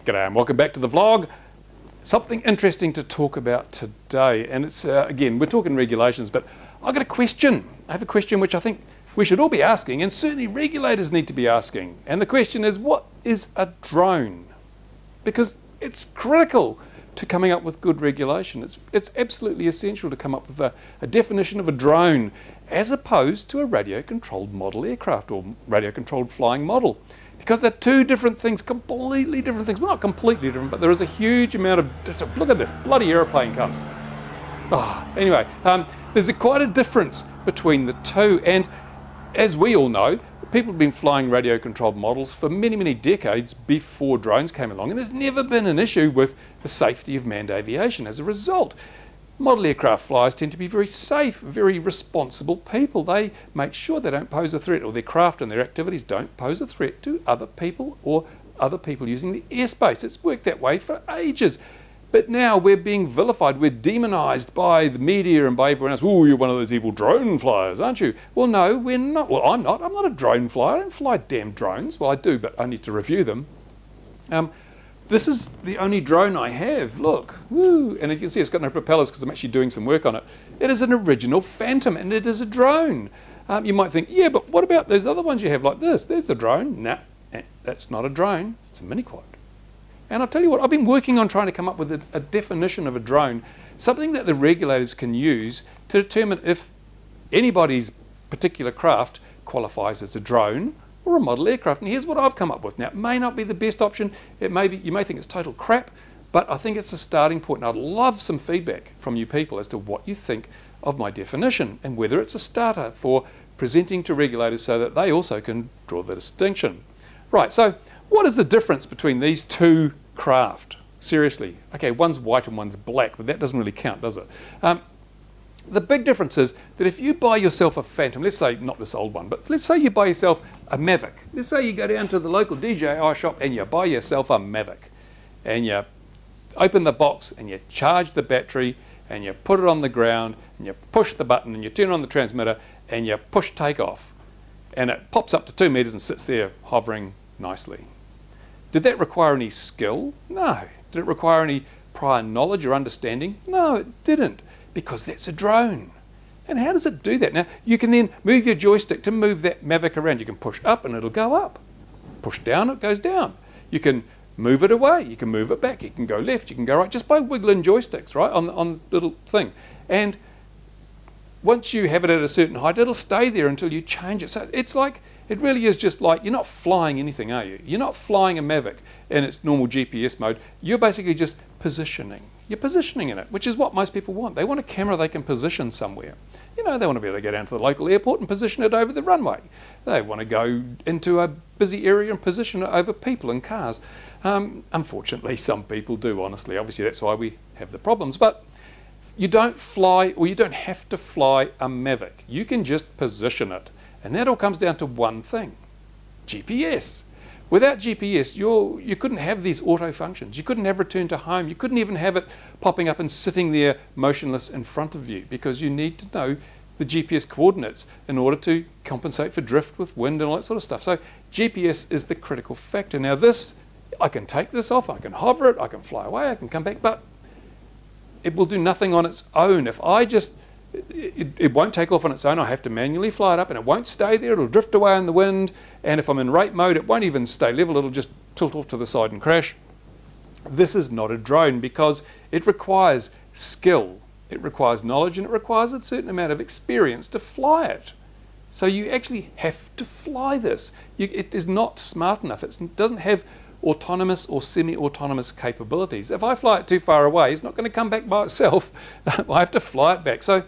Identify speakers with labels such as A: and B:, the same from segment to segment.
A: G'day and welcome back to the vlog. Something interesting to talk about today, and it's again, we're talking regulations, but I've got a question. I have a question which I think we should all be asking, and certainly regulators need to be asking. And the question is, what is a drone? Because it's critical to coming up with good regulation. It's absolutely essential to come up with a definition of a drone as opposed to a radio-controlled model aircraft or radio-controlled flying model. Because they're two different things, completely different things. Well, not completely different, but there is a huge amount of, look at this, bloody aeroplane comes. Anyway, there's quite a difference between the two, and as we all know, people have been flying radio-controlled models for many, many decades before drones came along, and there's never been an issue with the safety of manned aviation as a result. Model aircraft flyers tend to be very safe, very responsible people. They make sure they don't pose a threat, or their craft and their activities don't pose a threat to other people or other people using the airspace. It's worked that way for ages. But now we're being vilified, we're demonised by the media and by everyone else. Oh, you're one of those evil drone flyers, aren't you? Well, no, we're not. Well, I'm not. I'm not a drone flyer. I don't fly damn drones. Well, I do, but I need to review them. This is the only drone I have, look, woo, and you can see it's got no propellers because I'm actually doing some work on it. It is an original Phantom and it is a drone. You might think, yeah, but what about those other ones you have like this? There's a drone. Nah, that's not a drone, it's a mini quad. And I'll tell you what, I've been working on trying to come up with a definition of a drone, something that the regulators can use to determine if anybody's particular craft qualifies as a drone or a model aircraft. And here's what I've come up with. Now, it may not be the best option. It may be, you may think it's total crap, but I think it's a starting point. And I'd love some feedback from you people as to what you think of my definition and whether it's a starter for presenting to regulators so that they also can draw the distinction. Right, so what is the difference between these two craft? Seriously. Okay, one's white and one's black, but that doesn't really count, does it? The big difference is that if you buy yourself a Phantom, let's say not this old one, but let's say you buy yourself a Mavic. Let's say you go down to the local DJI shop and you buy yourself a Mavic. And you open the box and you charge the battery and you put it on the ground and you push the button and you turn on the transmitter and you push takeoff. And it pops up to 2 meters and sits there hovering nicely. Did that require any skill? No. Did it require any prior knowledge or understanding? No, it didn't. Because that's a drone. And how does it do that? Now, you can then move your joystick to move that Mavic around. You can push up and it'll go up. Push down, it goes down. You can move it away. You can move it back. You can go left. You can go right, just by wiggling joysticks, right, on the little thing. And once you have it at a certain height, it'll stay there until you change it. So it's like, it really is just like, you're not flying anything, are you? You're not flying a Mavic in its normal GPS mode. You're basically just positioning. You're positioning in it, which is what most people want. They want a camera they can position somewhere. You know, they want to be able to go down to the local airport and position it over the runway. They want to go into a busy area and position it over people and cars. Unfortunately, some people do, honestly. Obviously, that's why we have the problems. But you don't fly, or you don't have to fly a Mavic. You can just position it. And that all comes down to one thing, GPS. Without GPS, you couldn't have these auto functions. You couldn't have return to home. You couldn't even have it popping up and sitting there motionless in front of you, because you need to know the GPS coordinates in order to compensate for drift with wind and all that sort of stuff. So GPS is the critical factor. Now this, I can take this off, I can hover it, I can fly away, I can come back, but it will do nothing on its own. If I just it won't take off on its own. I have to manually fly it up, and it won't stay there. It'll drift away in the wind, and if I'm in rate mode, it won't even stay level. It'll just tilt off to the side and crash. This is not a drone because it requires skill, it requires knowledge, and it requires a certain amount of experience to fly it. So you actually have to fly this. It is not smart enough. It doesn't have autonomous or semi-autonomous capabilities. If I fly it too far away, it's not going to come back by itself. I have to fly it back. So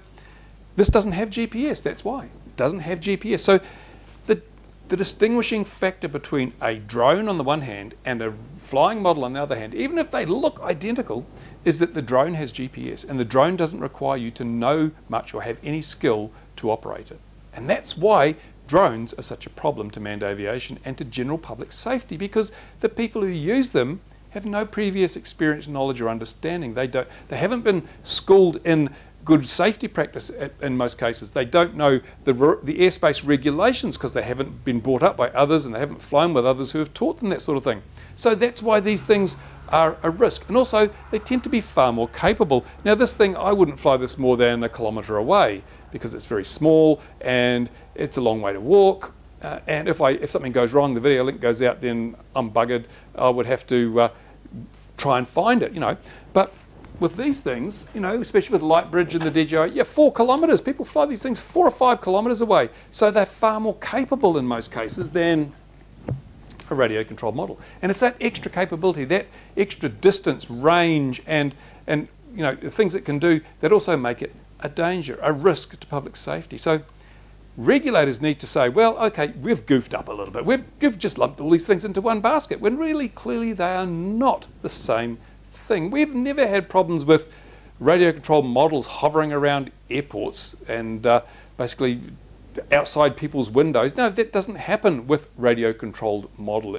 A: this doesn't have GPS, that's why. It doesn't have GPS. So the distinguishing factor between a drone on the one hand and a flying model on the other hand, even if they look identical, is that the drone has GPS, and the drone doesn't require you to know much or have any skill to operate it. And that's why drones are such a problem to manned aviation and to general public safety, because the people who use them have no previous experience, knowledge or understanding. They haven't been schooled in good safety practice in most cases. They don't know the airspace regulations because they haven't been brought up by others and they haven't flown with others who have taught them that sort of thing. So that's why these things are a risk. And also, they tend to be far more capable. Now, this thing, I wouldn't fly this more than 1 kilometre away because it's very small and it's a long way to walk. And if something goes wrong, the video link goes out, then I'm buggered. I would have to try and find it, But with these things, especially with Lightbridge and the DJI, 4 kilometres. People fly these things 4 or 5 kilometres away. So they're far more capable in most cases than a radio-controlled model. And it's that extra capability, that extra distance, range, and the things it can do that also make it a danger, a risk to public safety. So regulators need to say, well, okay, we've goofed up a little bit. We've just lumped all these things into one basket, when really, clearly, they are not the same thing. We've never had problems with radio-controlled models hovering around airports and basically outside people's windows. No, that doesn't happen with radio-controlled model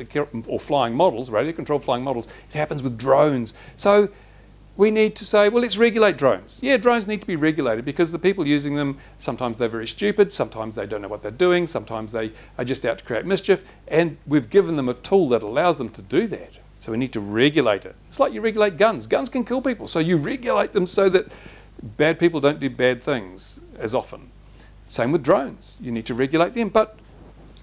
A: or flying models, radio-controlled flying models. It happens with drones. So we need to say, well, let's regulate drones. Yeah, drones need to be regulated because the people using them, sometimes they're very stupid, sometimes they don't know what they're doing, sometimes they are just out to create mischief, and we've given them a tool that allows them to do that. So we need to regulate it. It's like you regulate guns. Guns can kill people, so you regulate them so that bad people don't do bad things as often. Same with drones. You need to regulate them, but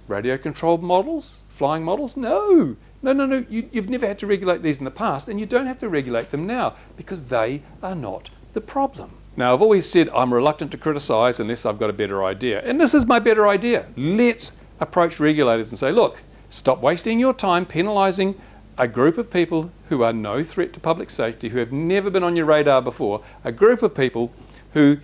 A: radio-controlled models, flying models, no. No. You've never had to regulate these in the past, and you don't have to regulate them now because they are not the problem. Now, I've always said I'm reluctant to criticise unless I've got a better idea. And this is my better idea. Let's approach regulators and say, look, stop wasting your time penalising a group of people who are no threat to public safety, who have never been on your radar before, a group of people who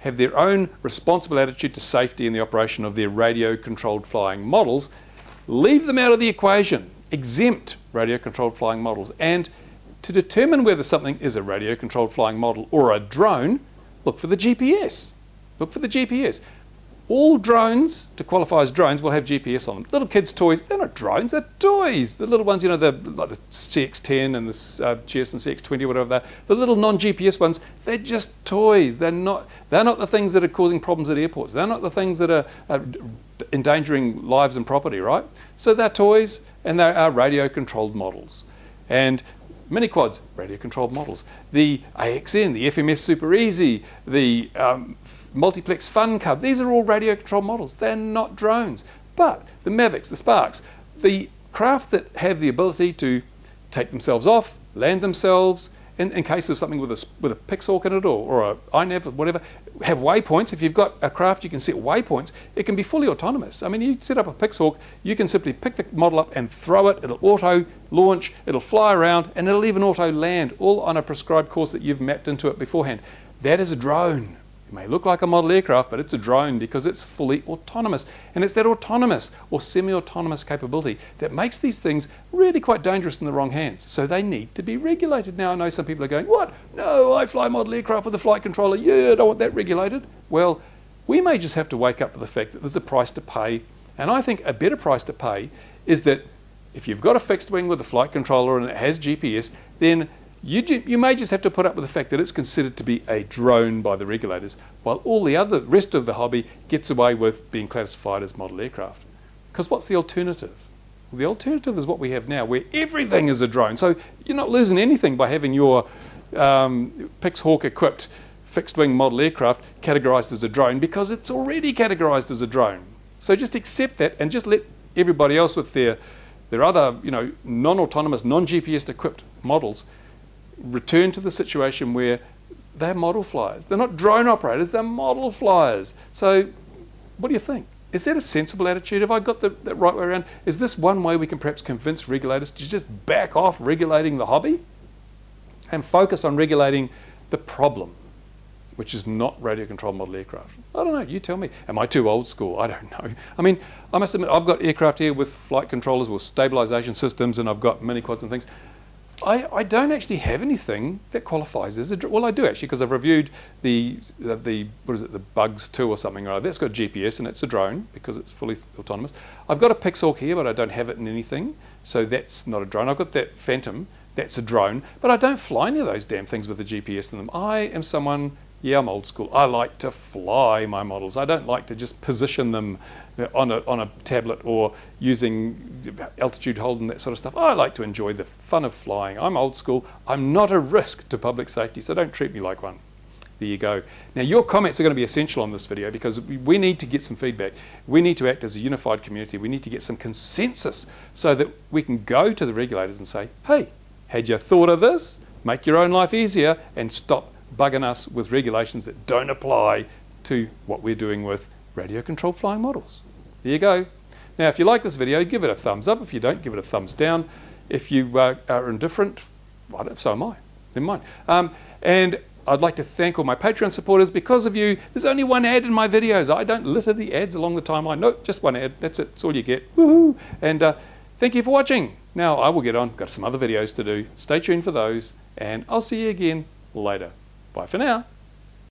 A: have their own responsible attitude to safety in the operation of their radio-controlled flying models. Leave them out of the equation. Exempt radio-controlled flying models. And to determine whether something is a radio-controlled flying model or a drone, look for the GPS. Look for the GPS. All drones, to qualify as drones, will have GPS on them. Little kids' toys, they're not drones, they're toys. The little ones, like the CX-10 and the GS and CX-20 or whatever they're, the little non-GPS ones, they're just toys. They're not the things that are causing problems at airports. They're not the things that are endangering lives and property, right? So they're toys, and they are radio-controlled models. And mini-quads, radio-controlled models. The AXN, the FMS Super Easy, the Multiplex Fun Cub, these are all radio-controlled models. They're not drones. But the Mavics, the Sparks, the craft that have the ability to take themselves off, land themselves, in case of something with a Pixhawk in it or a iNav or whatever, have waypoints. If you've got a craft you can set waypoints, it can be fully autonomous. I mean, you set up a Pixhawk, you can simply pick the model up and throw it, it'll auto-launch, it'll fly around, and it'll even auto-land, all on a prescribed course that you've mapped into it beforehand. That is a drone. It may look like a model aircraft, but it's a drone because it's fully autonomous. And it's that autonomous or semi-autonomous capability that makes these things really quite dangerous in the wrong hands. So they need to be regulated. Now, I know some people are going, what? No, I fly model aircraft with a flight controller. Yeah, I don't want that regulated. Well, we may just have to wake up to the fact that there's a price to pay. And I think a better price to pay is that if you've got a fixed wing with a flight controller and it has GPS, then you may just have to put up with the fact that it's considered to be a drone by the regulators, while all the rest of the hobby gets away with being classified as model aircraft. Because what's the alternative? Well, the alternative is what we have now, where everything is a drone. So you're not losing anything by having your Pixhawk-equipped fixed-wing model aircraft categorised as a drone, because it's already categorised as a drone. So just accept that and just let everybody else with their other, non-autonomous, non-GPS equipped models return to the situation where they're model flyers. They're not drone operators, they're model flyers. So what do you think? Is that a sensible attitude? Have I got that right way around? Is this one way we can perhaps convince regulators to just back off regulating the hobby and focus on regulating the problem, which is not radio-controlled model aircraft? I don't know, you tell me. Am I too old school? I don't know. I mean, I must admit, I've got aircraft here with flight controllers, with stabilisation systems, and I've got mini-quads and things. I don't actually have anything that qualifies as a drone. Well, I do actually, because I've reviewed the Bugs 2 or something or other. That's got GPS and it's a drone because it's fully autonomous. I've got a Pixhawk here, but I don't have it in anything, so that's not a drone. I've got that Phantom, that's a drone, but I don't fly any of those damn things with a GPS in them. I am someone Yeah, I'm old school. I like to fly my models. I don't like to just position them on a tablet or using altitude hold and that sort of stuff. I like to enjoy the fun of flying. I'm old school. I'm not a risk to public safety, so don't treat me like one. There you go. Now, your comments are going to be essential on this video because we need to get some feedback. We need to act as a unified community. We need to get some consensus so that we can go to the regulators and say, hey, had you thought of this? Make your own life easier and stop bugging us with regulations that don't apply to what we're doing with radio-controlled flying models. There you go. Now, if you like this video, give it a thumbs up. If you don't, give it a thumbs down. If you are indifferent, well, so am I. Never mind. And I'd like to thank all my Patreon supporters. Because of you, there's only one ad in my videos. I don't litter the ads along the timeline. No, just one ad. That's it. That's all you get. Woohoo! And thank you for watching. Now, I will get on. Got some other videos to do. Stay tuned for those. And I'll see you again later. Bye for now.